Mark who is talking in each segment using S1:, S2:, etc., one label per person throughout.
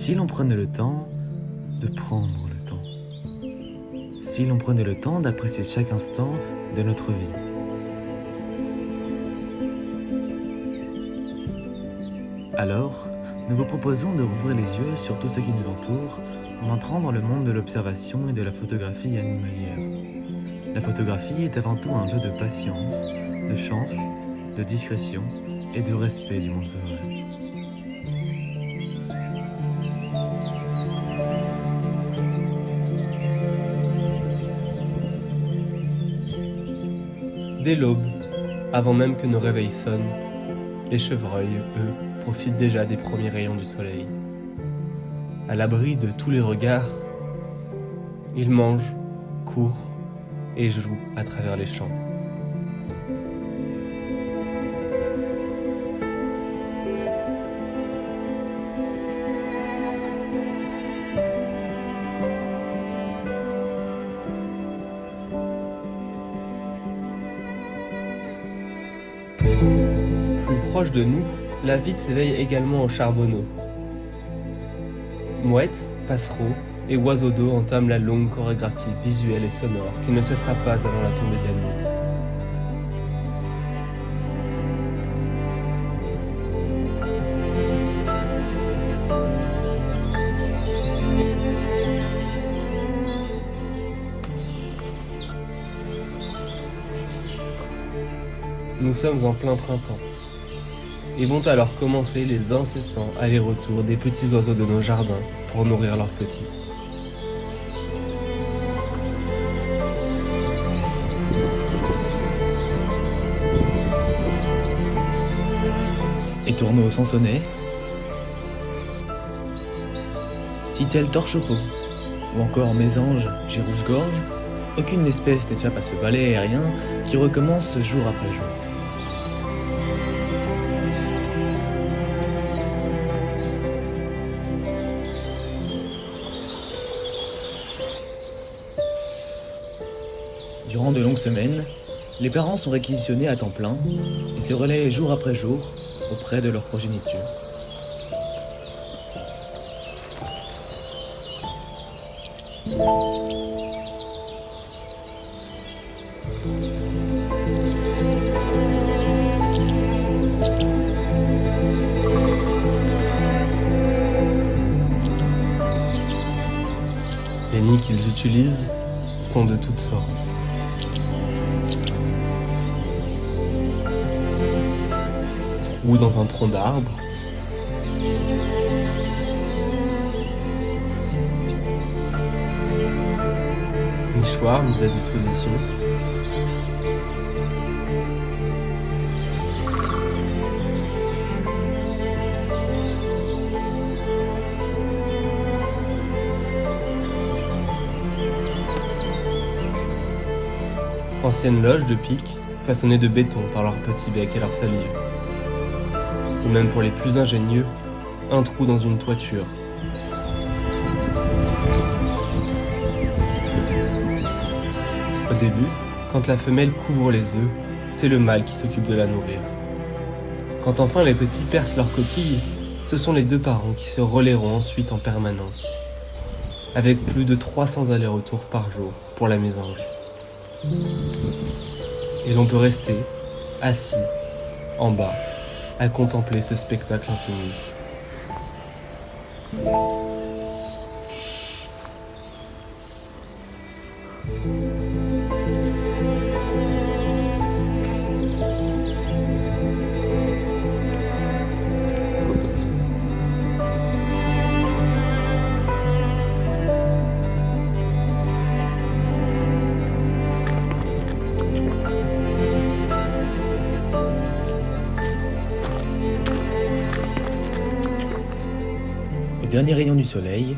S1: si l'on prenait le temps de prendre le temps? Si l'on prenait le temps d'apprécier chaque instant de notre vie? Alors, nous vous proposons de rouvrir les yeux sur tout ce qui nous entoure en entrant dans le monde de l'observation et de la photographie animalière. La photographie est avant tout un jeu de patience, de chance, de discrétion et de respect du monde sauvage.
S2: Dès l'aube, avant même que nos réveils sonnent, les chevreuils, eux, profitent déjà des premiers rayons du soleil. À l'abri de tous les regards, ils mangent, courent et jouent à travers les champs. Plus proche de nous, la vie s'éveille également aux charbonneaux. Mouettes, passereaux et oiseaux d'eau entament la longue chorégraphie visuelle et sonore qui ne cessera pas avant la tombée de la nuit. Nous sommes en plein printemps, et vont alors commencer les incessants allers-retours des petits oiseaux de nos jardins pour nourrir leurs petits.
S1: Et tourneaux sans sonner, Citel torche-peau, ou encore mésange gérousse-gorge, aucune espèce n'échappe à ce ballet aérien qui recommence jour après jour. Durant de longues semaines, les parents sont réquisitionnés à temps plein et se relaient jour après jour auprès de leur progéniture.
S2: Les nids qu'ils utilisent sont de toutes sortes. Trous dans un tronc d'arbre, nichoirs mis à disposition, anciennes loges de pique façonnées de béton par leur petit bec et leur salive. Ou même pour les plus ingénieux, un trou dans une toiture. Au début, quand la femelle couvre les œufs, c'est le mâle qui s'occupe de la nourrir. Quand enfin les petits percent leurs coquilles, ce sont les deux parents qui se relaieront ensuite en permanence, avec plus de 300 allers-retours par jour pour la mésange. Et l'on peut rester, assis, en bas, à contempler ce spectacle infini.
S1: Au dernier rayon du soleil,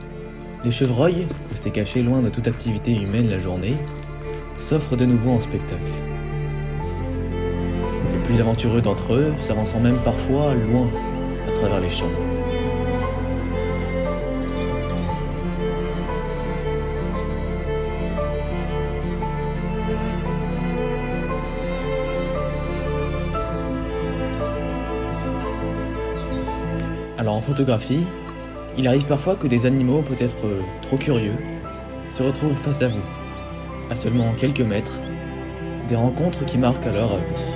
S1: les chevreuils, restés cachés loin de toute activité humaine la journée, s'offrent de nouveau en spectacle. Les plus aventureux d'entre eux s'avançant même parfois loin à travers les champs. Alors en photographie, Il arrive parfois que des animaux, peut-être trop curieux, se retrouvent face à vous, à seulement quelques mètres, des rencontres qui marquent alors à vie.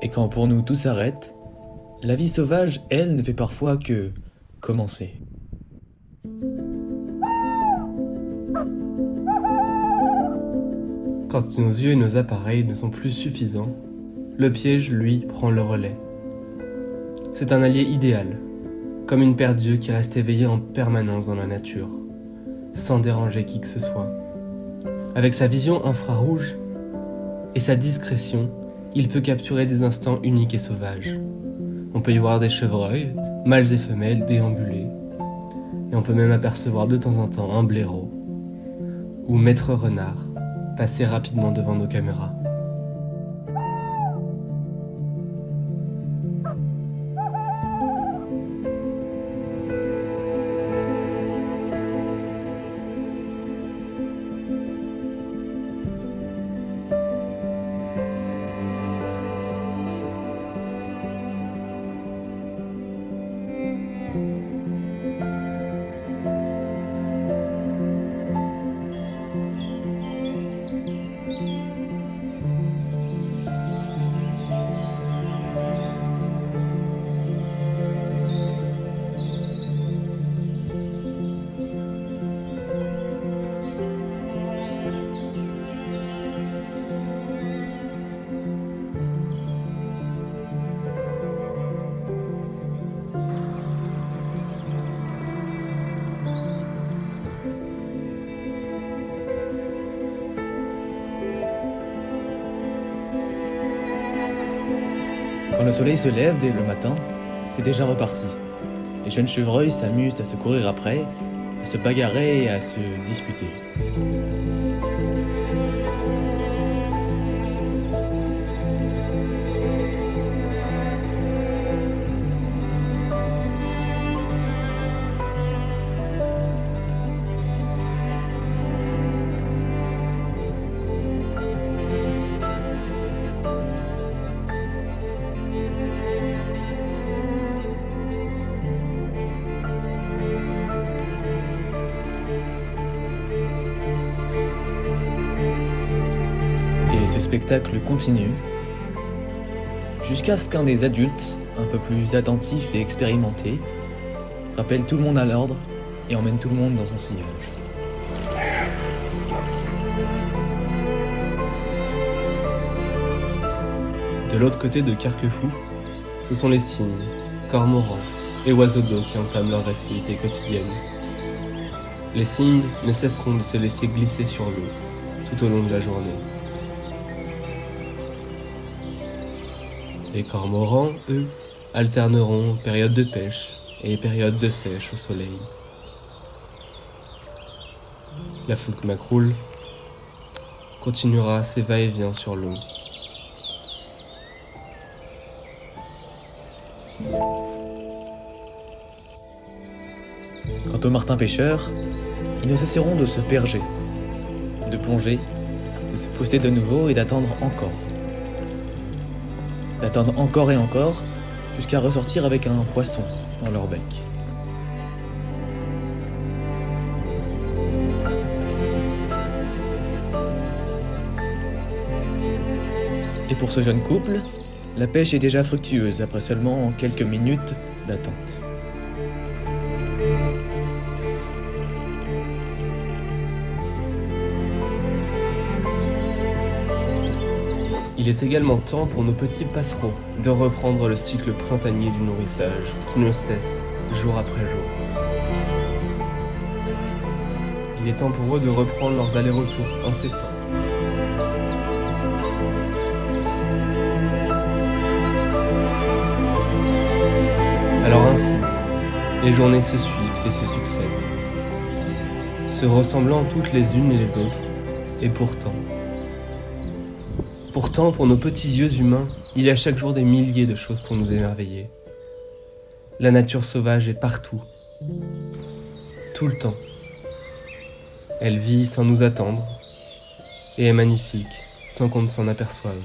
S1: Et quand pour nous tout s'arrête, la vie sauvage, elle, ne fait parfois que commencer.
S2: Quand nos yeux et nos appareils ne sont plus suffisants, le piège, lui, prend le relais. C'est un allié idéal, comme une paire d'yeux qui reste éveillée en permanence dans la nature, sans déranger qui que ce soit. Avec sa vision infrarouge et sa discrétion, il peut capturer des instants uniques et sauvages. On peut y voir des chevreuils, mâles et femelles déambuler, et on peut même apercevoir de temps en temps un blaireau ou maître renard passer rapidement devant nos caméras.
S1: Quand le soleil se lève dès le matin, c'est déjà reparti. Les jeunes chevreuils s'amusent à se courir après, à se bagarrer et à se disputer. Et ce spectacle continue jusqu'à ce qu'un des adultes, un peu plus attentif et expérimenté, rappelle tout le monde à l'ordre et emmène tout le monde dans son sillage.
S2: De l'autre côté de Carquefou, ce sont les cygnes, cormorans et oiseaux d'eau qui entament leurs activités quotidiennes. Les cygnes ne cesseront de se laisser glisser sur l'eau tout au long de la journée. Les cormorans, eux, alterneront périodes de pêche et périodes de sèche au soleil. La foulque macroule continuera ses va-et-vient sur l'eau.
S1: Quant aux martins pêcheurs, ils ne cesseront de se berger, de plonger, de se poster de nouveau et d'attendre encore. D'attendre encore et encore, jusqu'à ressortir avec un poisson dans leur bec. Et pour ce jeune couple, la pêche est déjà fructueuse après seulement quelques minutes d'attente.
S2: Il est également temps pour nos petits passereaux de reprendre le cycle printanier du nourrissage qui ne cesse jour après jour. Il est temps pour eux de reprendre leurs allers-retours incessants. Alors ainsi, les journées se suivent et se succèdent, se ressemblant toutes les unes et les autres, et pourtant Pourtant, pour nos petits yeux humains, il y a chaque jour des milliers de choses pour nous émerveiller. La nature sauvage est partout, tout le temps. Elle vit sans nous attendre et est magnifique sans qu'on ne s'en aperçoive.